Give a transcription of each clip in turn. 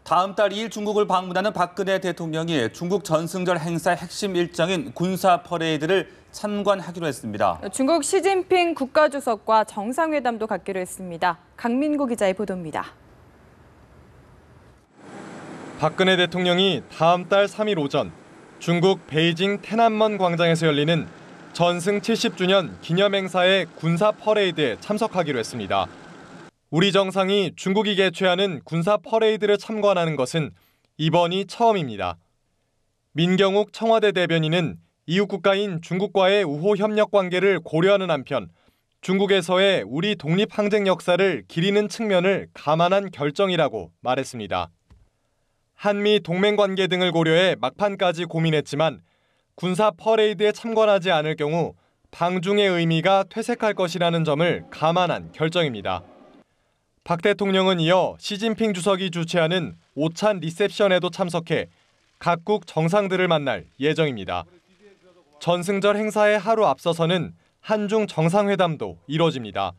다음 달 2일 중국을 방문하는 박근혜 대통령이 중국 전승절 행사의 핵심 일정인 군사 퍼레이드를 참관하기로 했습니다. 중국 시진핑 국가주석과 정상회담도 갖기로 했습니다. 강민구 기자의 보도입니다. 박근혜 대통령이 다음 달 3일 오전 중국 베이징天安门 광장에서 열리는 전승 70주년 기념행사의 군사 퍼레이드에 참석하기로 했습니다. 우리 정상이 중국이 개최하는 군사 퍼레이드를 참관하는 것은 이번이 처음입니다. 민경욱 청와대 대변인은 이웃 국가인 중국과의 우호 협력 관계를 고려하는 한편 중국에서의 우리 독립 항쟁 역사를 기리는 측면을 감안한 결정이라고 말했습니다. 한미 동맹 관계 등을 고려해 막판까지 고민했지만 군사 퍼레이드에 참관하지 않을 경우 방중의 의미가 퇴색할 것이라는 점을 감안한 결정입니다. 박 대통령은 이어 시진핑 주석이 주최하는 오찬 리셉션에도 참석해 각국 정상들을 만날 예정입니다. 전승절 행사의 하루 앞서서는 한중 정상회담도 이뤄집니다.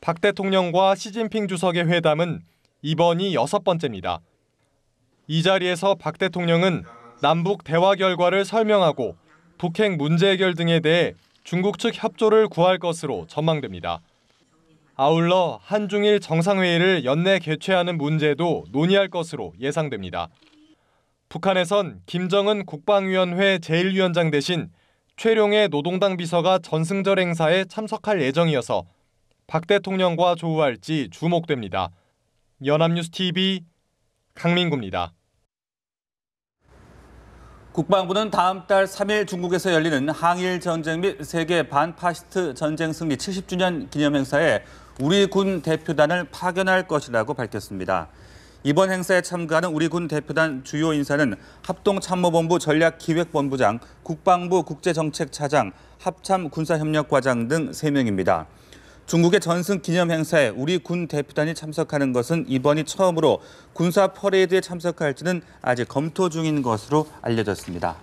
박 대통령과 시진핑 주석의 회담은 이번이 6번째입니다. 이 자리에서 박 대통령은 남북 대화 결과를 설명하고 북핵 문제 해결 등에 대해 중국 측 협조를 구할 것으로 전망됩니다. 아울러 한중일 정상회의를 연내 개최하는 문제도 논의할 것으로 예상됩니다. 북한에선 김정은 국방위원회 제1위원장 대신 최룡해 노동당 비서가 전승절 행사에 참석할 예정이어서 박 대통령과 조우할지 주목됩니다. 연합뉴스TV 강민구입니다. 국방부는 다음 달 3일 중국에서 열리는 항일 전쟁 및 세계 반파시스트 전쟁 승리 70주년 기념행사에 우리 군 대표단을 파견할 것이라고 밝혔습니다. 이번 행사에 참가하는 우리 군 대표단 주요 인사는 합동참모본부 전략기획본부장, 국방부 국제정책차장, 합참군사협력과장 등 3명입니다. 중국의 전승 기념 행사에 우리 군 대표단이 참석하는 것은 이번이 처음으로 군사 퍼레이드에 참석할지는 아직 검토 중인 것으로 알려졌습니다.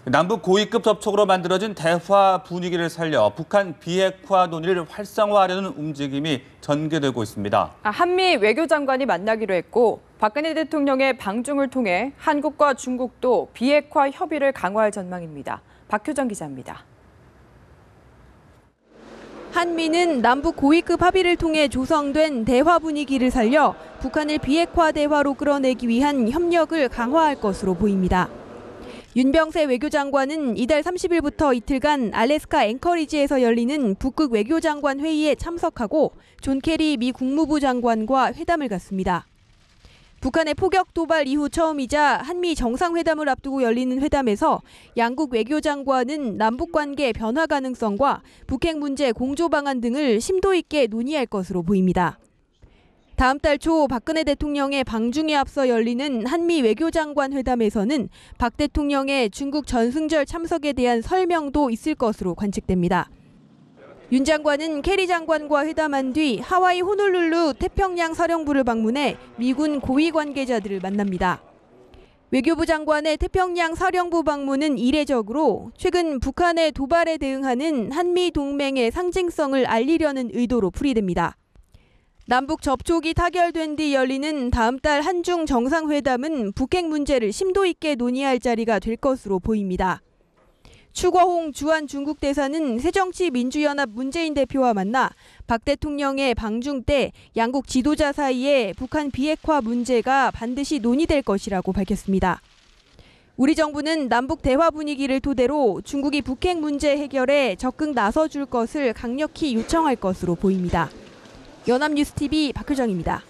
남북 고위급 접촉으로 만들어진 대화 분위기를 살려 북한 비핵화 논의를 활성화하려는 움직임이 전개되고 있습니다. 한미 외교장관이 만나기로 했고 박근혜 대통령의 방중을 통해 한국과 중국도 비핵화 협의를 강화할 전망입니다. 박효정 기자입니다. 한미는 남북 고위급 합의를 통해 조성된 대화 분위기를 살려 북한을 비핵화 대화로 끌어내기 위한 협력을 강화할 것으로 보입니다. 윤병세 외교장관은 이달 30일부터 이틀간 알래스카 앵커리지에서 열리는 북극 외교장관 회의에 참석하고 존 케리 미 국무부 장관과 회담을 갖습니다. 북한의 포격 도발 이후 처음이자 한미 정상회담을 앞두고 열리는 회담에서 양국 외교장관은 남북관계 변화 가능성과 북핵 문제 공조 방안 등을 심도 있게 논의할 것으로 보입니다. 다음 달 초 박근혜 대통령의 방중에 앞서 열리는 한미 외교장관 회담에서는 박 대통령의 중국 전승절 참석에 대한 설명도 있을 것으로 관측됩니다. 윤 장관은 케리 장관과 회담한 뒤 하와이 호놀룰루 태평양 사령부를 방문해 미군 고위 관계자들을 만납니다. 외교부 장관의 태평양 사령부 방문은 이례적으로 최근 북한의 도발에 대응하는 한미 동맹의 상징성을 알리려는 의도로 풀이됩니다. 남북 접촉이 타결된 뒤 열리는 다음 달 한중 정상회담은 북핵 문제를 심도 있게 논의할 자리가 될 것으로 보입니다. 추거홍 주한 중국 대사는 새정치민주연합 문재인 대표와 만나 박 대통령의 방중 때 양국 지도자 사이에 북한 비핵화 문제가 반드시 논의될 것이라고 밝혔습니다. 우리 정부는 남북 대화 분위기를 토대로 중국이 북핵 문제 해결에 적극 나서줄 것을 강력히 요청할 것으로 보입니다. 연합뉴스TV 박효정입니다.